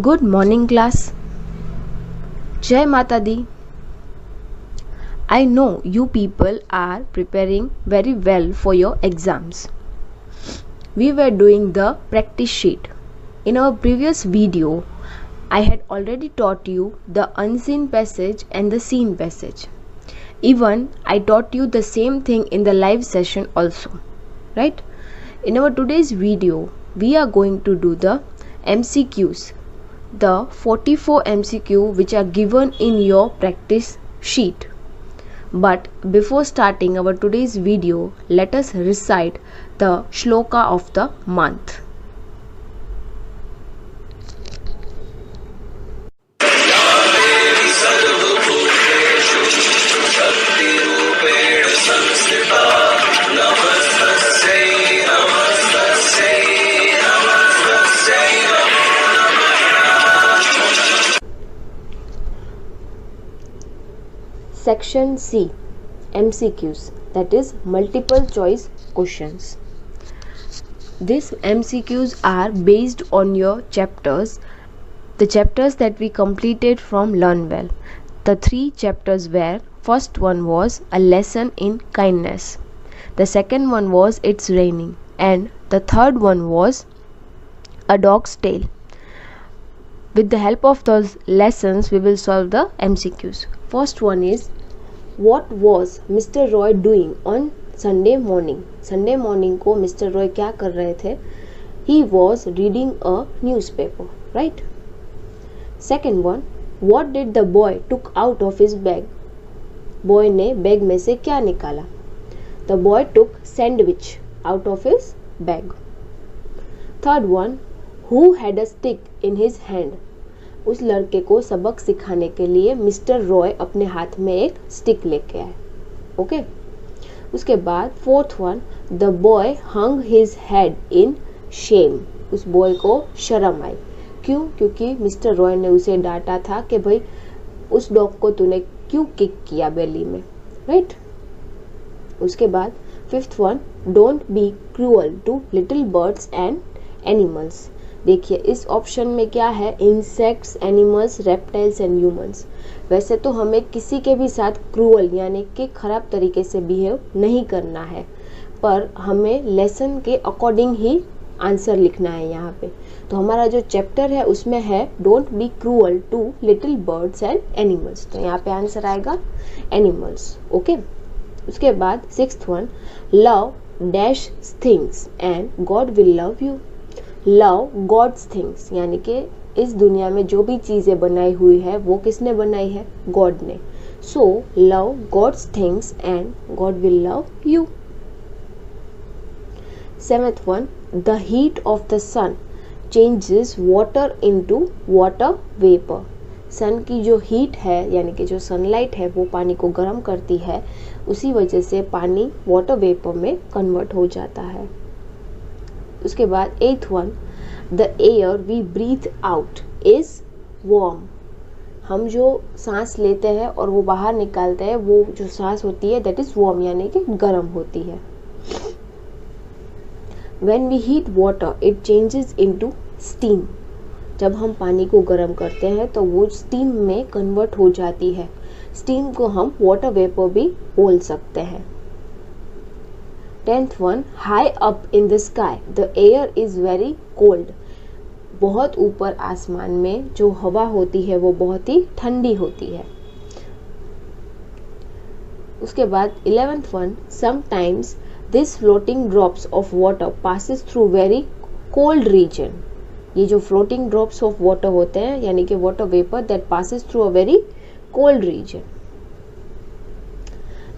Good morning, class. Jai Mata Di. I know you people are preparing very well for your exams. We were doing the practice sheet. In our previous video, I had already taught you the unseen passage and the seen passage. Even I taught you the same thing in the live session also, right? In our today's video, we are going to do the MCQs. The 44 MCQ which are given in your practice sheet. But before starting our today's video, let us recite the shloka of the month. Section C, MCQs, that is multiple choice questions. These MCQs are based on your chapters, the chapters that we completed from Learn Well. The 3 chapters were, first one was a lesson in kindness, the second one was it's raining, and the third one was a dog's tale. With the help of those lessons, we will solve the MCQs. First one is, what was Mr. Roy doing on Sunday morning? Sunday morning को Mr. Roy क्या कर रहे थे? He was reading a newspaper, right? Second one, what did the boy took out of his bag? Boy ने bag में से क्या निकाला? The boy took sandwich out of his bag. Third one, who had a stick in his hand? उस लड़के को सबक सिखाने के लिए मिस्टर रॉय अपने हाथ में एक स्टिक लेके आए. ओके. उसके बाद fourth one, the boy hung his head in Shem. उस बॉय को शर्म आई. क्यों? क्योंकि मिस्टर रॉय ने उसे डांटा था कि भाई उस डॉग को तूने क्यों किक किया बेली में, राइट? उसके बाद fifth one, don't be cruel to little birds and animals. देखिए इस ऑप्शन में क्या है, insects, animals, reptiles and humans. वैसे तो हमें किसी के भी साथ क्रूअल यानी कि खराब तरीके से बिहेव नहीं करना है, पर हमें लेसन के अकॉर्डिंग ही आंसर लिखना है यहाँ पे. तो हमारा जो चैप्टर है उसमें है don't be cruel to little birds and animals. तो यहाँ पे आंसर आएगा एनिमल्स. ओके. उसके बाद sixth one, love dash things and God will love you. Love God's things यानी कि इस दुनिया में जो भी चीज़ें बनाई हुई है वो किसने बनाई है? गॉड ने. So love God's things and God will love you. Seventh one, the heat of the sun changes water into water vapour. Sun की जो हीट है यानी कि जो सनलाइट है वो पानी को गर्म करती है, उसी वजह से पानी वाटर वेपर में कन्वर्ट हो जाता है. उसके बाद eighth one, the air we breathe out is warm. हम जो सांस लेते हैं और वो बाहर निकालते हैं वो जो सांस होती है दैट इज वार्म यानी कि गर्म होती है. When we heat water it changes into steam. जब हम पानी को गर्म करते हैं तो वो स्टीम में कन्वर्ट हो जाती है. स्टीम को हम वाटर वेपर भी बोल सकते हैं. 10th one, high up in the sky the air is very cold. बहुत ऊपर आसमान में जो हवा होती है वो बहुत ही ठंडी होती है. उसके बाद 11th one, sometimes this floating drops of water passes through very cold region. ये जो floating drops of water होते हैं यानी कि water vapor that passes through a very cold region.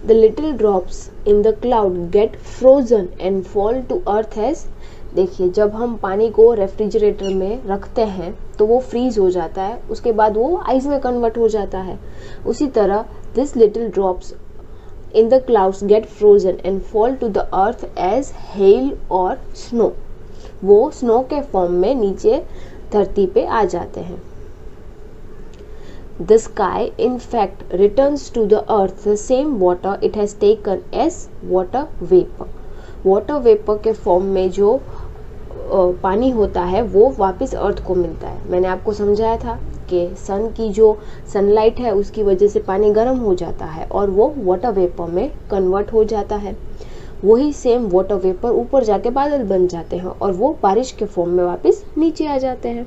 The little drops in the cloud get frozen and fall to earth as. देखिए जब हम पानी को रेफ्रिजरेटर में रखते हैं तो वो फ्रीज हो जाता है, उसके बाद वो आइस में कन्वर्ट हो जाता है. उसी तरह this little drops in the clouds get frozen and fall to the earth as hail or snow. वो स्नो के फॉर्म में नीचे धरती पे आ जाते हैं. The sky in fact returns to the earth the same water it has taken as water vapor. Water vapour के form में जो पानी होता है वो वापस अर्थ को मिलता है। मैंने आपको समझाया था कि सन की जो सनलाइट है उसकी वजह से पानी गर्म हो जाता है और वो वाटर वेपर में कन्वर्ट हो जाता है। वही सेम वाटर वेपर ऊपर जाके बादल बन जाते हैं और वो बारिश के फॉर्म में वापस नीचे आ जाते हैं।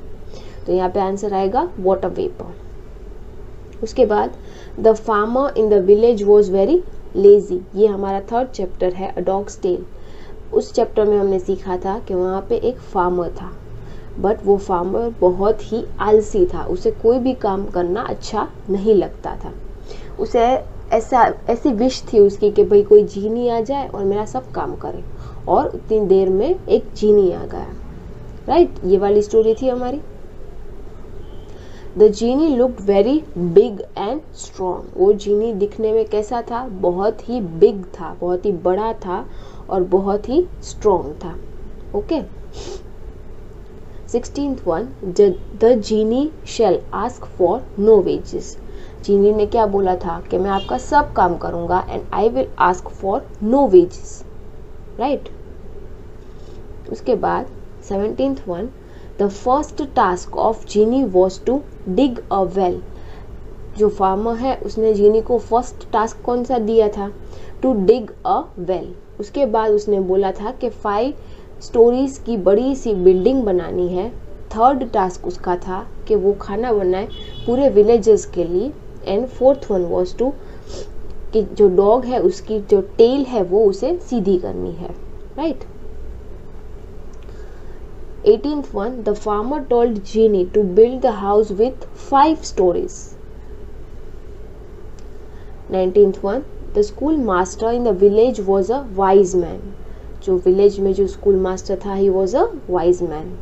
तो यहाँ पे आंसर आएगा वाटर वेपर। उसके बाद the farmer in the village was very lazy, ये हमारा थर्ड चैप्टर है, अ डॉग्स टेल। उस चैप्टर में हमने सीखा था कि वहाँ पे एक फार्मर था, बट वो फार्मर बहुत ही आलसी था, उसे कोई भी काम करना अच्छा नहीं लगता था। उसे ऐसी विश थी उसकी कि भाई कोई जीनी आ जाए और मेरा सब काम करे, और उतनी देर में एक जीनी आ गया। राइट, ये वाली स्टोरी थी हमारी। The genie looked very big and strong, वो जीनी दिखने में कैसा था? बहुत ही बिग था, बहुत ही बड़ा था और बहुत ही स्ट्रॉन्ग था। Okay, 16th one, the genie shall ask for no wages. Genie ने क्या बोला था कि मैं आपका सब काम करूंगा and I will ask for no wages. Right, उसके बाद 17th one, the first task of genie was to dig a well. जो फार्मर है उसने जीनी को फर्स्ट टास्क कौन सा दिया था? To dig a well. उसके बाद उसने बोला था कि 5 स्टोरीज की बड़ी सी बिल्डिंग बनानी है। थर्ड टास्क उसका था कि वो खाना बनाए पूरे विलेजेस के लिए। And 4th one was to, कि जो डॉग है उसकी जो टेल है वो उसे सीधी करनी है। Right, 18th one, the farmer told genie to build the house with 5 stories. 19th one, the school master in the village was a wise man. जो विलेज में जो स्कूल मास्टर था he was a wise man.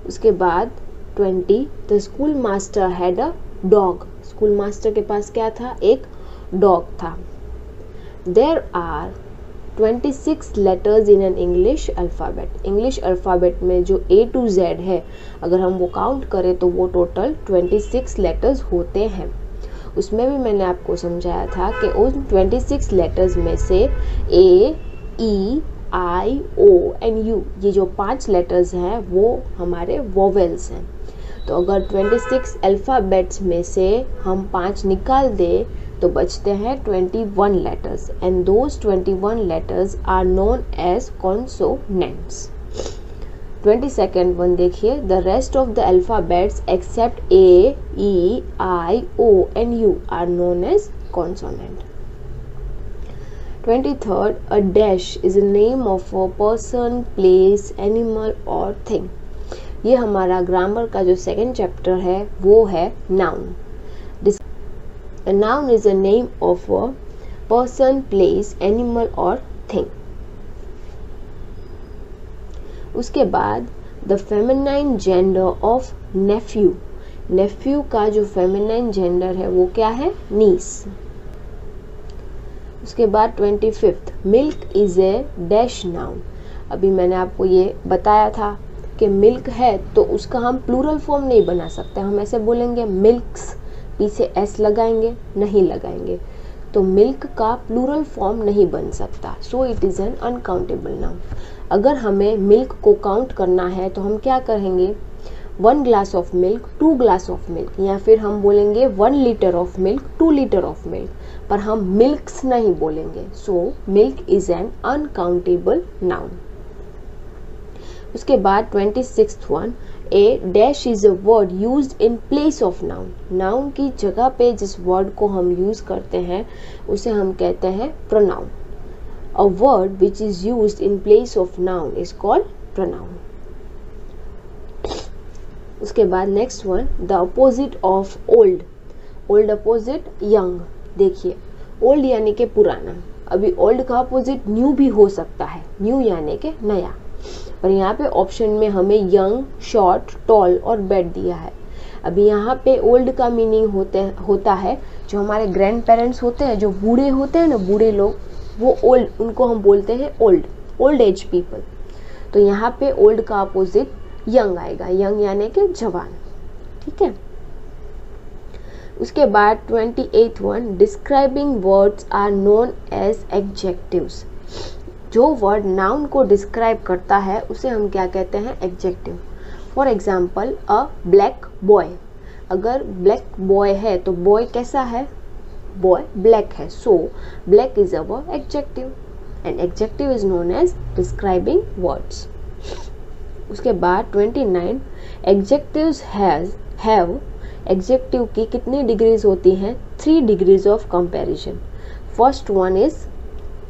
उसके बाद 20, the school master had a dog. School master के पास क्या था? एक डॉग था। There are 26 letters in an English alphabet. English alphabet में जो A to Z है, अगर हम वो काउंट करें तो वो टोटल 26 लेटर्स होते हैं। उसमें भी मैंने आपको समझाया था कि उन 26 लेटर्स में से A, E, I, O and U, ये जो 5 लेटर्स हैं वो हमारे वोवेल्स हैं। तो अगर 26 अल्फ़ाबेट्स में से हम 5 निकाल दें तो बचते हैं 21 letters, and those 21 letters are known as consonants. 22nd one देखिए, the rest of the alphabets except A, E, I, O and U are known as consonant. 23rd, a dash is a name of a person, place, animal or thing। ये हमारा grammar का जो second chapter है वो है noun. A noun is a name of a person, place, animal or thing। उसके बाद the feminine gender of nephew। nephew का जो feminine gender है वो क्या है? niece। उसके बाद 25th, milk is a dash noun। अभी मैंने आपको ये बताया था कि मिल्क है तो उसका हम प्लूरल फॉर्म नहीं बना सकते। हम ऐसे बोलेंगे मिल्क्स, पीछे S लगाएंगे? नहीं लगाएंगे। तो मिल्क का प्लूरल फॉर्म नहीं बन सकता, so it is an uncountable noun. अगर हमें मिल्क को काउंट करना है तो हम क्या करेंगे? 1 glass of milk, 2 glass of milk, या फिर हम बोलेंगे 1 litre of milk, 2 litre of milk, पर हम मिल्क्स नहीं बोलेंगे। So milk is an uncountable noun. उसके बाद 26th one, A dash is a word used in place of noun. Noun की जगह पे जिस वर्ड को हम यूज करते हैं उसे हम कहते हैं pronoun. A word which is used in place of noun is called pronoun. उसके बाद next one, the opposite of old. Old opposite young. देखिए, ओल्ड यानी कि पुराना। अभी ओल्ड का अपोजिट न्यू भी हो सकता है, न्यू यानी कि नया। और यहाँ पे ऑप्शन में हमें यंग, शॉर्ट, टॉल और बेड दिया है। अभी यहाँ पे ओल्ड का मीनिंग होता है जो हमारे ग्रैंड पेरेंट्स होते हैं, जो बूढ़े होते हैं ना, बूढ़े लोग, वो ओल्ड, उनको हम बोलते हैं ओल्ड, ओल्ड एज पीपल। तो यहाँ पे ओल्ड का अपोजिट यंग आएगा, यंग यानी कि जवान। ठीक है। उसके बाद 28th one, describing words are known as adjectives. जो वर्ड नाउन को डिस्क्राइब करता है उसे हम क्या कहते हैं, adjective. For example a black boy, अगर ब्लैक बॉय है तो बॉय कैसा है, बॉय ब्लैक है, so black is our adjective and adjective is known as describing words. उसके बाद 29 एडजेक्टिव्स हैव, एडजेक्टिव की कितनी डिग्रीज होती हैं, 3 degrees of comparison. First one is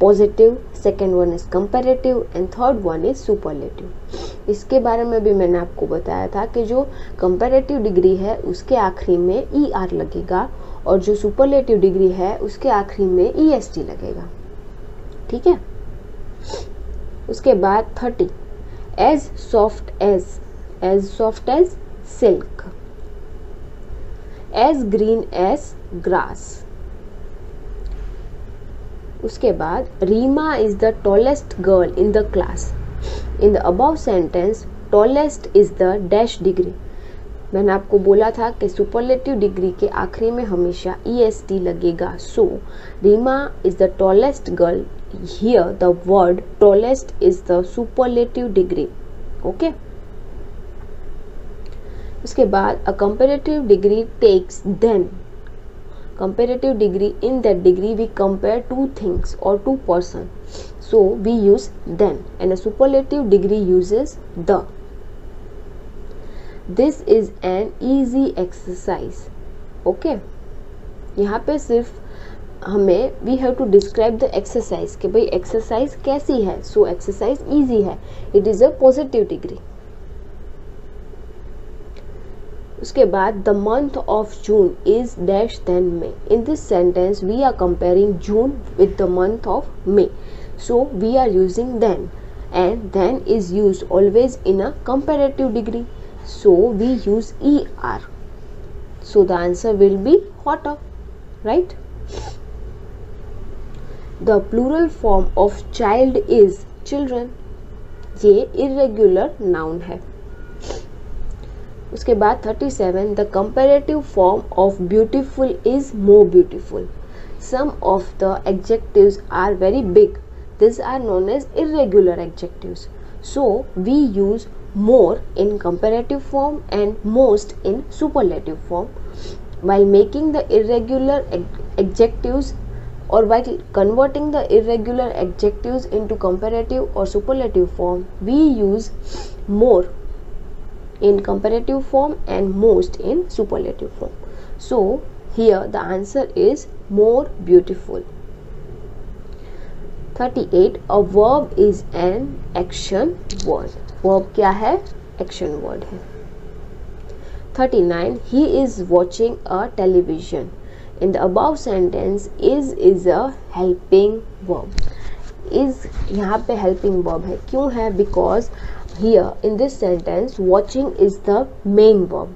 positive, second one is comparative and third one is superlative. इसके बारे में भी मैंने आपको बताया था कि जो कंपैरेटिव डिग्री है उसके आखिरी में ई आर लगेगा और जो सुपरलेटिव डिग्री है उसके आखिरी में ई एस टी लगेगा, ठीक है। उसके बाद 30 as soft as silk, as green as grass. उसके बाद Reema is the tallest girl in the class. In the above sentence tallest is the dash degree. मैंने आपको बोला था कि सुपरलेटिव डिग्री के आखिरी में हमेशा ई एस टी लगेगा, so Reema is the tallest girl, here the word tallest is the superlative degree, okay. उसके बाद a comparative degree takes than, comparative degree, in that degree we compare 2 things or 2 person, so we use then, and a superlative degree uses the. This is an easy exercise, okay। यहाँ पे सिर्फ हमें we have to describe the exercise कि भाई exercise कैसी है, so exercise easy है, it is a positive degree. उसके बाद the month of June is dash than May. In this sentence we are comparing June with the month of May, so we are using than, and than is used always in a comparative degree, so we use E R, so the answer will B hotter, right? The plural form of child is children, ये irregular noun है। उसके बाद 37 the comparative form of beautiful is more beautiful. Some of the adjectives are very big, these are known as irregular adjectives, so we use more in comparative form and most in superlative form. While making the irregular adjectives or while converting the irregular adjectives into comparative or superlative form, we use more in comparative form and most in superlative form. So here the answer is more beautiful. 38 a verb is an action word. Verb क्या है? Action word है। 39 he is watching a television. In the above sentence is a helping verb. Is यहाँ पे helping verb है, क्यों है? Because here in this sentence watching is the main verb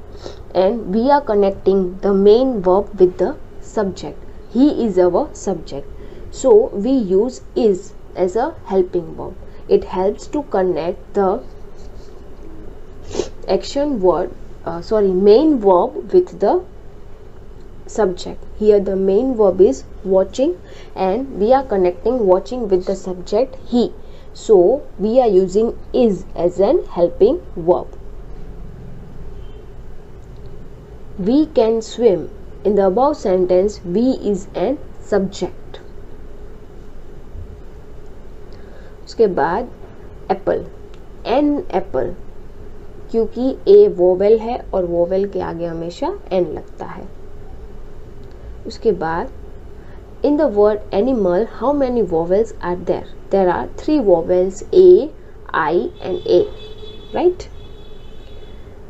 and we are connecting the main verb with the subject. He is our subject, so we use is as a helping verb. It helps to connect the action word main verb with the subject. Here the main verb is watching and we are connecting watching with the subject he, so we are using is as an helping verb. We can swim. In the above sentence we is an subject. उसके बाद apple, an apple, क्योंकि a vowel है और vowel के आगे हमेशा n लगता है। उसके बाद in the word animal how many vowels are there? There are 3 vowels a, I and a, right?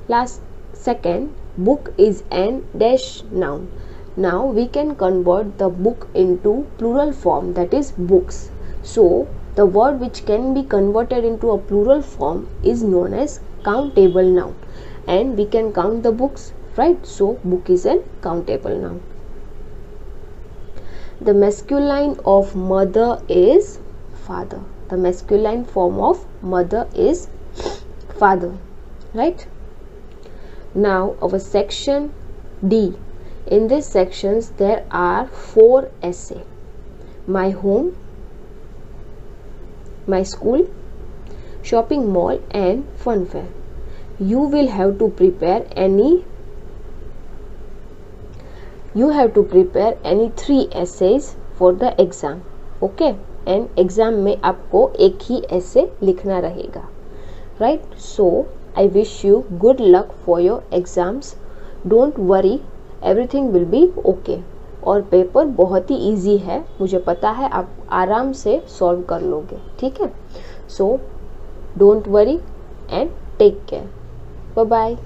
Last second, book is an dash noun. Now we can convert the book into plural form, that is books. So the word which can be converted into a plural form is known as countable noun, and we can count the books, right? So book is an countable noun. The masculine of mother is father. The masculine form of mother is father, right? Now our section D. In this sections there are 4 essays. My home, my school, shopping mall and fun fair. You will have to prepare any 3 essays for the exam. Okay, and exam में आपको एक ही essay लिखना रहेगा. Right? So I wish you good luck for your exams. Don't worry, everything will be okay. और paper बहुत ही easy है, मुझे पता है आप आराम से सॉल्व कर लोगे. ठीक है, so don't worry and take care. Bye bye.